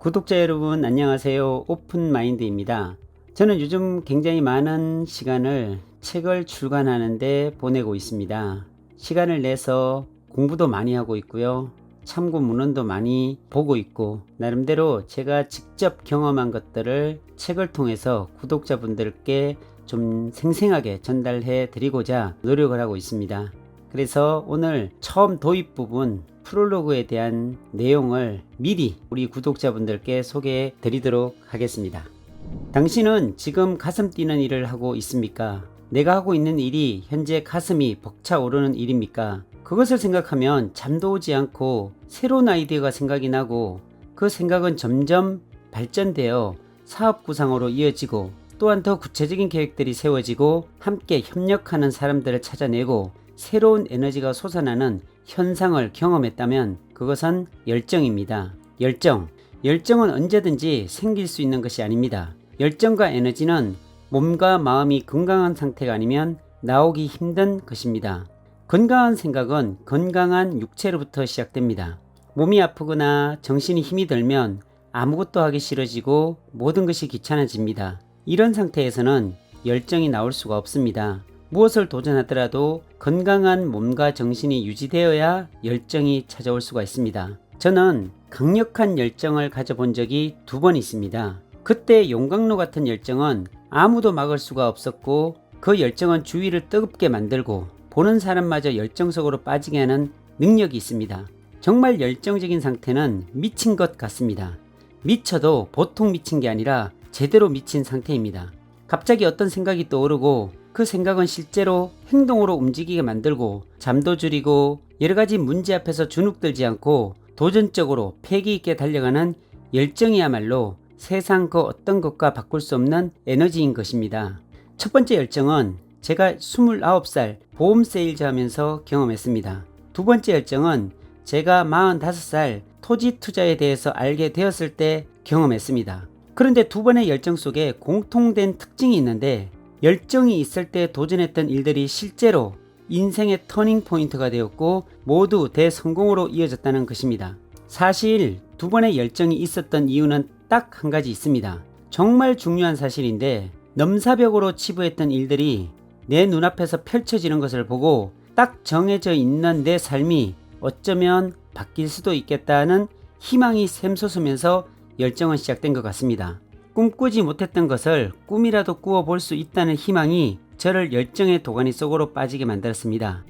구독자 여러분 안녕하세요. 오픈마인드입니다. 저는 요즘 굉장히 많은 시간을 책을 출간하는데 보내고 있습니다. 시간을 내서 공부도 많이 하고 있고요. 참고 문헌도 많이 보고 있고 나름대로 제가 직접 경험한 것들을 책을 통해서 구독자분들께 좀 생생하게 전달해 드리고자 노력을 하고 있습니다. 그래서 오늘 처음 도입 부분 프롤로그에 대한 내용을 미리 우리 구독자분들께 소개해 드리도록 하겠습니다. 당신은 지금 가슴 뛰는 일을 하고 있습니까? 내가 하고 있는 일이 현재 가슴이 벅차오르는 일입니까? 그것을 생각하면 잠도 오지 않고 새로운 아이디어가 생각이 나고 그 생각은 점점 발전되어 사업 구상으로 이어지고 또한 더 구체적인 계획들이 세워지고 함께 협력하는 사람들을 찾아내고 새로운 에너지가 솟아나는 현상을 경험했다면 그것은 열정입니다. 열정은 언제든지 생길 수 있는 것이 아닙니다. 열정과 에너지는 몸과 마음이 건강한 상태가 아니면 나오기 힘든 것입니다. 건강한 생각은 건강한 육체로부터 시작됩니다. 몸이 아프거나 정신이 힘이 들면 아무것도 하기 싫어지고 모든 것이 귀찮아집니다. 이런 상태에서는 열정이 나올 수가 없습니다. 무엇을 도전하더라도 건강한 몸과 정신이 유지되어야 열정이 찾아올 수가 있습니다. 저는 강력한 열정을 가져본 적이 2번 있습니다. 그때 용광로 같은 열정은 아무도 막을 수가 없었고 그 열정은 주위를 뜨겁게 만들고 보는 사람마저 열정 속으로 빠지게 하는 능력이 있습니다. 정말 열정적인 상태는 미친 것 같습니다. 미쳐도 보통 미친 게 아니라 제대로 미친 상태입니다. 갑자기 어떤 생각이 떠오르고 그 생각은 실제로 행동으로 움직이게 만들고 잠도 줄이고 여러가지 문제 앞에서 주눅들지 않고 도전적으로 패기 있게 달려가는 열정이야말로 세상 그 어떤 것과 바꿀 수 없는 에너지인 것입니다. 첫 번째 열정은 제가 29살 보험 세일즈 하면서 경험했습니다. 두 번째 열정은 제가 45살 토지 투자에 대해서 알게 되었을 때 경험했습니다. 그런데 두 번의 열정 속에 공통된 특징이 있는데 열정이 있을 때 도전했던 일들이 실제로 인생의 터닝 포인트가 되었고 모두 대성공으로 이어졌다는 것입니다. 사실 두 번의 열정이 있었던 이유는 딱 한 가지 있습니다. 정말 중요한 사실인데 넘사벽으로 치부했던 일들이 내 눈앞에서 펼쳐지는 것을 보고 딱 정해져 있는 내 삶이 어쩌면 바뀔 수도 있겠다는 희망이 샘솟으면서 열정은 시작된 것 같습니다. 꿈꾸지 못했던 것을 꿈이라도 꾸어볼 수 있다는 희망이 저를 열정의 도가니 속으로 빠지게 만들었습니다.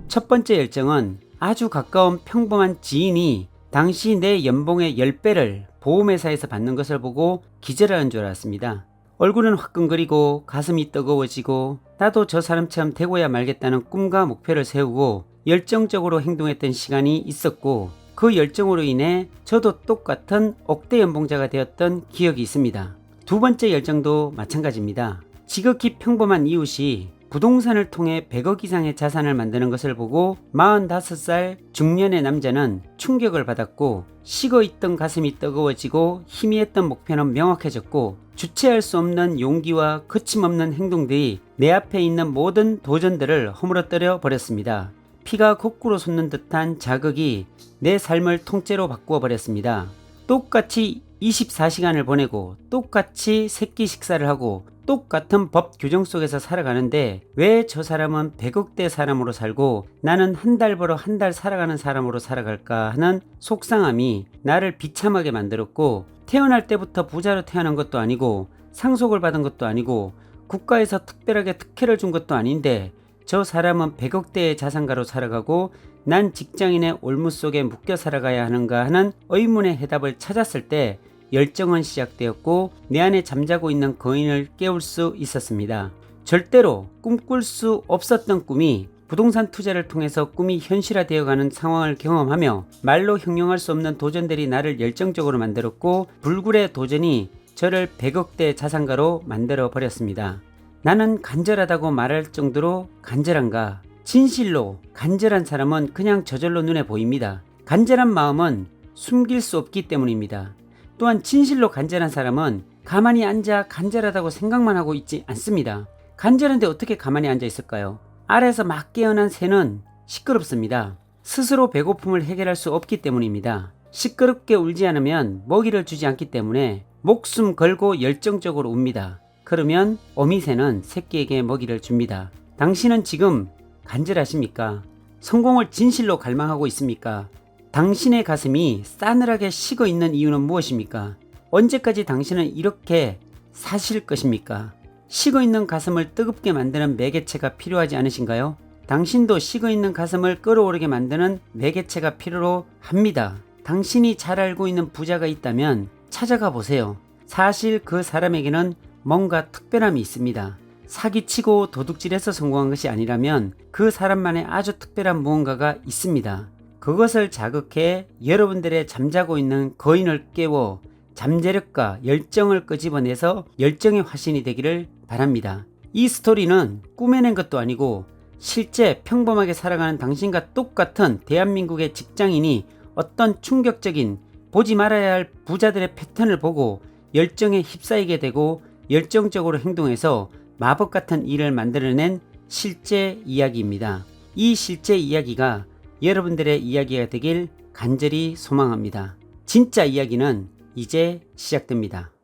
첫 번째 열정은 아주 가까운 평범한 지인이 당시 내 연봉의 10배를 보험회사에서 받는 것을 보고 기절하는 줄 알았습니다. 얼굴은 화끈거리고 가슴이 뜨거워지고 나도 저 사람처럼 되고야 말겠다는 꿈과 목표를 세우고 열정적으로 행동했던 시간이 있었고 그 열정으로 인해 저도 똑같은 억대 연봉자가 되었던 기억이 있습니다. 두 번째 열정도 마찬가지입니다. 지극히 평범한 이웃이 부동산을 통해 100억 이상의 자산을 만드는 것을 보고 45살 중년의 남자는 충격을 받았고 식어있던 가슴이 뜨거워지고 희미했던 목표는 명확해졌고 주체할 수 없는 용기와 거침없는 행동들이 내 앞에 있는 모든 도전들을 허물어뜨려 버렸습니다. 피가 거꾸로 솟는 듯한 자극이 내 삶을 통째로 바꾸어 버렸습니다. 똑같이 24시간을 보내고 똑같이 새끼 식사를 하고 똑같은 법 규정 속에서 살아가는데 왜 저 사람은 100억대 사람으로 살고 나는 한 달 벌어 한 달 살아가는 사람으로 살아갈까 하는 속상함이 나를 비참하게 만들었고 태어날 때부터 부자로 태어난 것도 아니고 상속을 받은 것도 아니고 국가에서 특별하게 특혜를 준 것도 아닌데 저 사람은 100억대의 자산가로 살아가고 난 직장인의 올무 속에 묶여 살아가야 하는가 하는 의문의 해답을 찾았을 때 열정은 시작되었고 내 안에 잠자고 있는 거인을 깨울 수 있었습니다. 절대로 꿈꿀 수 없었던 꿈이 부동산 투자를 통해서 꿈이 현실화되어가는 상황을 경험하며 말로 형용할 수 없는 도전들이 나를 열정적으로 만들었고 불굴의 도전이 저를 100억대 자산가로 만들어 버렸습니다. 나는 간절하다고 말할 정도로 간절한가? 진실로 간절한 사람은 그냥 저절로 눈에 보입니다. 간절한 마음은 숨길 수 없기 때문입니다. 또한 진실로 간절한 사람은 가만히 앉아 간절하다고 생각만 하고 있지 않습니다. 간절한데 어떻게 가만히 앉아 있을까요? 알에서 막 깨어난 새는 시끄럽습니다. 스스로 배고픔을 해결할 수 없기 때문입니다. 시끄럽게 울지 않으면 먹이를 주지 않기 때문에 목숨 걸고 열정적으로 웁니다. 그러면 어미새는 새끼에게 먹이를 줍니다. 당신은 지금 간절하십니까? 성공을 진실로 갈망하고 있습니까? 당신의 가슴이 싸늘하게 식어 있는 이유는 무엇입니까? 언제까지 당신은 이렇게 사실 것입니까? 식어 있는 가슴을 뜨겁게 만드는 매개체가 필요하지 않으신가요? 당신도 식어 있는 가슴을 끓어오르게 만드는 매개체가 필요로 합니다. 당신이 잘 알고 있는 부자가 있다면 찾아가 보세요. 사실 그 사람에게는 뭔가 특별함이 있습니다. 사기치고 도둑질해서 성공한 것이 아니라면 그 사람만의 아주 특별한 무언가가 있습니다. 그것을 자극해 여러분들의 잠자고 있는 거인을 깨워 잠재력과 열정을 끄집어내서 열정의 화신이 되기를 바랍니다. 이 스토리는 꾸며낸 것도 아니고 실제 평범하게 살아가는 당신과 똑같은 대한민국의 직장인이 어떤 충격적인 보지 말아야 할 부자들의 패턴을 보고 열정에 휩싸이게 되고 열정적으로 행동해서 마법 같은 일을 만들어낸 실제 이야기입니다. 이 실제 이야기가 여러분들의 이야기가 되길 간절히 소망합니다. 진짜 이야기는 이제 시작됩니다.